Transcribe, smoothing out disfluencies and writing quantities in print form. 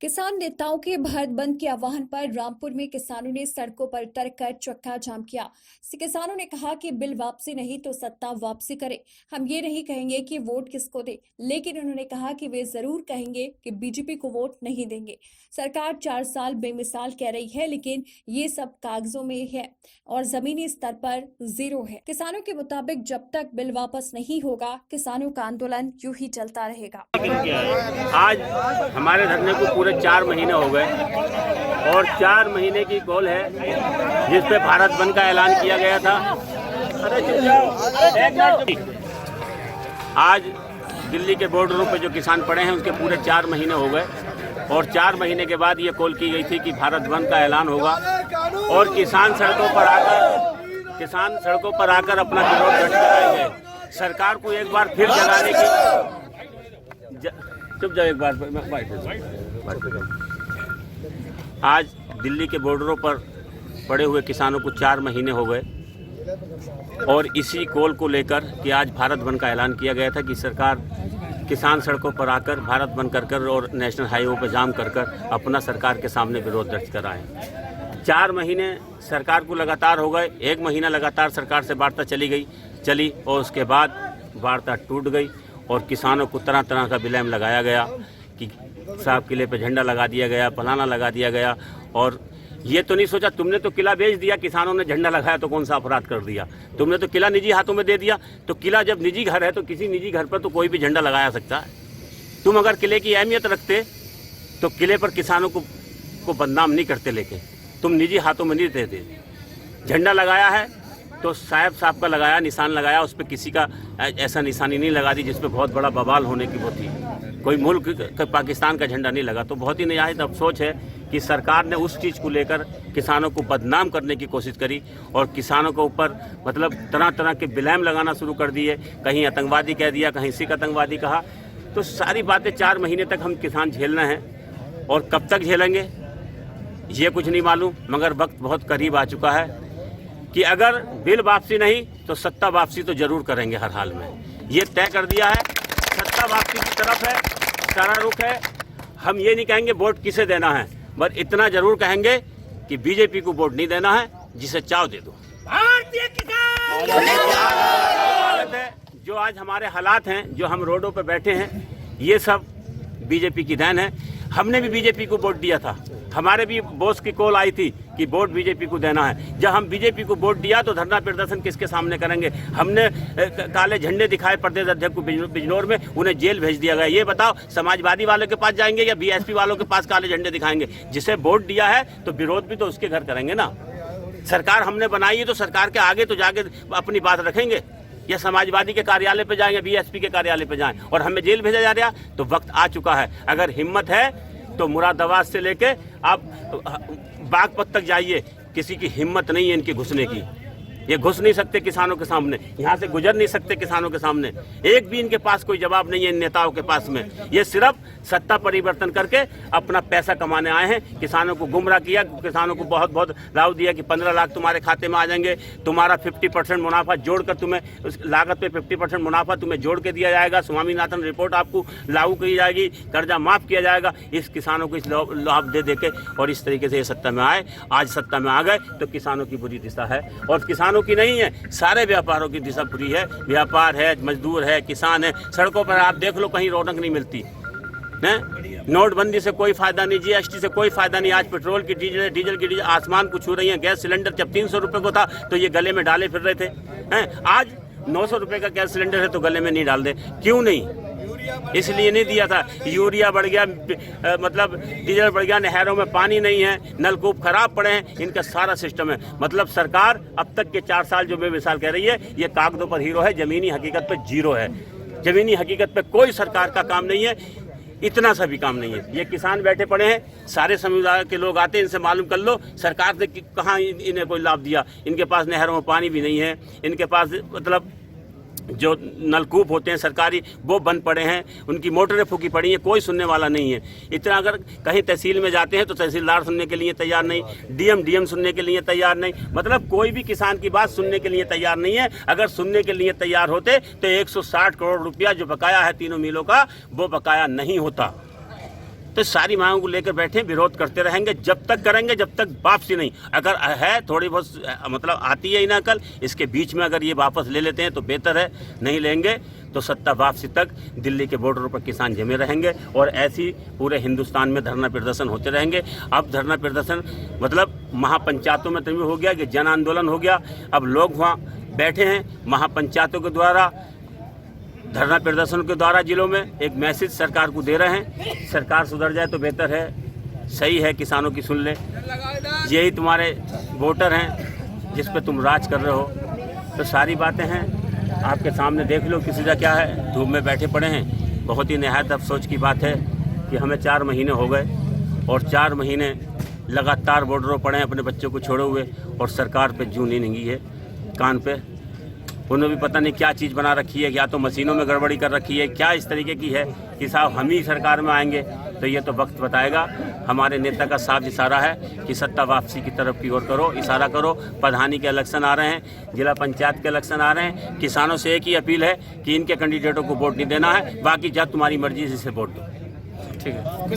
किसान नेताओं के भारत बंद के आह्वान पर रामपुर में किसानों ने सड़कों पर उतरकर चक्का जाम किया। किसानों ने कहा कि बिल वापसी नहीं तो सत्ता वापसी करें। हम ये नहीं कहेंगे कि वोट किसको दे, लेकिन उन्होंने कहा कि वे जरूर कहेंगे कि बीजेपी को वोट नहीं देंगे। सरकार 4 साल बेमिसाल कह रही है, लेकिन ये सब कागजों में है और जमीनी स्तर पर जीरो है। किसानों के मुताबिक जब तक बिल वापस नहीं होगा, किसानों का आंदोलन यूं ही चलता रहेगा। आज हमारे धरने को पूरे 4 महीने हो गए और 4 महीने की कॉल है जिस पे भारत बंद का ऐलान किया गया था। आज दिल्ली के बॉर्डरों पे जो किसान पड़े हैं उसके पूरे 4 महीने हो गए और 4 महीने के बाद ये कॉल की गई थी कि भारत बंद का ऐलान होगा और किसान सड़कों पर आकर अपना विरोध दर्ज कराएंगे। सरकार को एक बार फिर जगाने की चुप जाओ एक बार। आज दिल्ली के बॉर्डरों पर पड़े हुए किसानों को 4 महीने हो गए और इसी कॉल को लेकर कि आज भारत बंद का ऐलान किया गया था कि सरकार किसान सड़कों पर आकर भारत बंद कर और नेशनल हाईवे पर जाम कर अपना सरकार के सामने विरोध दर्ज कराएं। 4 महीने सरकार को लगातार हो गए, 1 महीना लगातार सरकार से वार्ता चली और उसके बाद वार्ता टूट गई और किसानों को तरह तरह का ब्लेम लगाया गया कि साहब किले पे झंडा लगा दिया गया, फलाना लगा दिया गया। और ये तो नहीं सोचा, तुमने तो किला बेच दिया, किसानों ने झंडा लगाया तो कौन सा अपराध कर दिया? तुमने तो किला निजी हाथों में दे दिया, तो किला जब निजी घर है तो किसी निजी घर पर तो कोई भी झंडा लगाया सकता है। तुम अगर किले की अहमियत रखते तो किले पर किसानों को बदनाम नहीं करते, लेके तुम निजी हाथों में नहीं देते। झंडा लगाया है तो साहब का लगाया, निशान लगाया, उस पर किसी का ऐसा निशानी नहीं लगा दी जिस पर बहुत बड़ा बवाल होने की वो थी। कोई मुल्क पाकिस्तान का झंडा नहीं लगा। तो बहुत ही निहायत अफसोस है कि सरकार ने उस चीज़ को लेकर किसानों को बदनाम करने की कोशिश करी और किसानों के ऊपर मतलब तरह तरह के ब्लेम लगाना शुरू कर दिए। कहीं आतंकवादी कह दिया, कहीं सिख आतंकवादी कहा। तो सारी बातें 4 महीने तक हम किसान झेलना है और कब तक झेलेंगे ये कुछ नहीं मालूम, मगर वक्त बहुत करीब आ चुका है कि अगर बिल वापसी नहीं तो सत्ता वापसी तो जरूर करेंगे। हर हाल में ये तय कर दिया है, सत्ता वापसी की तरफ है, सारा रुख है। हम ये नहीं कहेंगे वोट किसे देना है, बस इतना जरूर कहेंगे कि बीजेपी को वोट नहीं देना है, जिसे चाव दे दो। भारतीय किसान जो आज हमारे हालात हैं, जो हम रोडों पर बैठे हैं, ये सब बीजेपी की देन है। हमने भी बीजेपी को वोट दिया था, हमारे भी बॉस की कॉल आई थी कि वोट बीजेपी को देना है। जब हम बीजेपी को वोट दिया तो धरना प्रदर्शन किसके सामने करेंगे? हमने काले झंडे दिखाए प्रदेश अध्यक्ष को बिजनौर में, उन्हें जेल भेज दिया गया। ये बताओ समाजवादी वालों के पास जाएंगे या बीएसपी वालों के पास काले झंडे दिखाएंगे? जिसे वोट दिया है तो विरोध भी तो उसके घर करेंगे ना। सरकार हमने बनाई है तो सरकार के आगे तो जाके अपनी बात रखेंगे या समाजवादी के कार्यालय पे जाएंगे, बीएसपी के कार्यालय पे जाएं और हमें जेल भेजा जा रहा। तो वक्त आ चुका है। अगर हिम्मत है तो मुरादाबाद से लेके आप बागपत तक जाइए, किसी की हिम्मत नहीं है इनके घुसने की। ये घुस नहीं सकते किसानों के सामने, यहाँ से गुजर नहीं सकते किसानों के सामने। एक भी इनके पास कोई जवाब नहीं है इन नेताओं के पास में। ये सिर्फ सत्ता परिवर्तन करके अपना पैसा कमाने आए हैं। किसानों को गुमराह किया, किसानों को बहुत बहुत लाभ दिया कि 15 लाख तुम्हारे खाते में आ जाएंगे, तुम्हारा 50% मुनाफा जोड़कर तुम्हें उस लागत पे 50% मुनाफा तुम्हें जोड़ के दिया जाएगा। स्वामीनाथन रिपोर्ट आपको लागू की जाएगी, कर्जा माफ किया जाएगा। इस किसानों को इस लाभ दे के और इस तरीके से ये सत्ता में आए। आज सत्ता में आ गए तो किसानों की बुरी दिशा है और किसानों की नहीं है, सारे व्यापारों की दिशा बुरी है। व्यापार है, मजदूर है, किसान है। सड़कों पर आप देख लो कहीं रौनक नहीं मिलती है। नोटबंदी से कोई फायदा नहीं, जीएसटी से कोई फायदा नहीं। आज पेट्रोल की डीजल की आसमान को छू रही है। गैस सिलेंडर जब 300 रुपए को था तो ये गले में डाले फिर रहे थे हैं। आज 900 रुपए का गैस सिलेंडर है तो गले में नहीं डाल दे। क्यों नहीं? इसलिए नहीं दिया था। यूरिया बढ़ गया, मतलब डीजल बढ़ गया, नहरों में पानी नहीं है, नलकूप खराब पड़े हैं, इनका सारा सिस्टम है। मतलब सरकार अब तक के 4 साल जो बेमिसाल कह रही है, ये कागजों पर हीरो है, जमीनी हकीकत पे जीरो है। जमीनी हकीकत पे कोई सरकार का काम नहीं है, इतना सा भी काम नहीं है। ये किसान बैठे पड़े हैं, सारे समुदाय के लोग आते हैं, इनसे मालूम कर लो सरकार ने कहाँ इन्हें कोई लाभ दिया। इनके पास नहरों में पानी भी नहीं है, इनके पास मतलब जो नलकूप होते हैं सरकारी वो बंद पड़े हैं, उनकी मोटरें फूकी पड़ी हैं, कोई सुनने वाला नहीं है। इतना अगर कहीं तहसील में जाते हैं तो तहसीलदार सुनने के लिए तैयार नहीं, डीएम सुनने के लिए तैयार नहीं। मतलब कोई भी किसान की बात सुनने के लिए तैयार नहीं है। अगर सुनने के लिए तैयार होते तो 160 करोड़ रुपया जो बकाया है तीनों मिलों का, वो बकाया नहीं होता। तो सारी मांगों को लेकर बैठे, विरोध करते रहेंगे जब तक करेंगे, जब तक वापसी नहीं। अगर है थोड़ी बहुत मतलब आती है ही ना कल, इसके बीच में अगर ये वापस ले लेते हैं तो बेहतर है, नहीं लेंगे तो सत्ता वापसी तक दिल्ली के बॉर्डरों पर किसान जमे रहेंगे और ऐसी पूरे हिंदुस्तान में धरना प्रदर्शन होते रहेंगे। अब धरना प्रदर्शन मतलब महापंचायतों में तभी हो गया कि जन आंदोलन हो गया। अब लोग वहाँ बैठे हैं, महापंचायतों के द्वारा, धरना प्रदर्शन के द्वारा जिलों में एक मैसेज सरकार को दे रहे हैं, सरकार सुधर जाए तो बेहतर है, सही है, किसानों की सुन ले, यही तुम्हारे वोटर हैं जिस पे तुम राज कर रहे हो। तो सारी बातें हैं आपके सामने, देख लो किसी का क्या है, धूप में बैठे पड़े हैं। बहुत ही निहायत अफसोस की बात है कि हमें 4 महीने हो गए और 4 महीने लगातार बॉर्डरों पड़े हैं अपने बच्चों को छोड़े हुए, और सरकार पे जूं नहीं निंगी है कान पे। उन्होंने भी पता नहीं क्या चीज़ बना रखी है, या तो मशीनों में गड़बड़ी कर रखी है, क्या इस तरीके की है कि साहब हम ही सरकार में आएंगे तो ये तो वक्त बताएगा। हमारे नेता का साफ इशारा है कि सत्ता वापसी की तरफ की ओर करो, इशारा करो। प्रधानी के इलेक्शन आ रहे हैं, जिला पंचायत के इलेक्शन आ रहे हैं, किसानों से एक ही अपील है कि इनके कैंडिडेटों को वोट नहीं देना है, बाकी जब तुम्हारी मर्जी से वोट दो। ठीक है।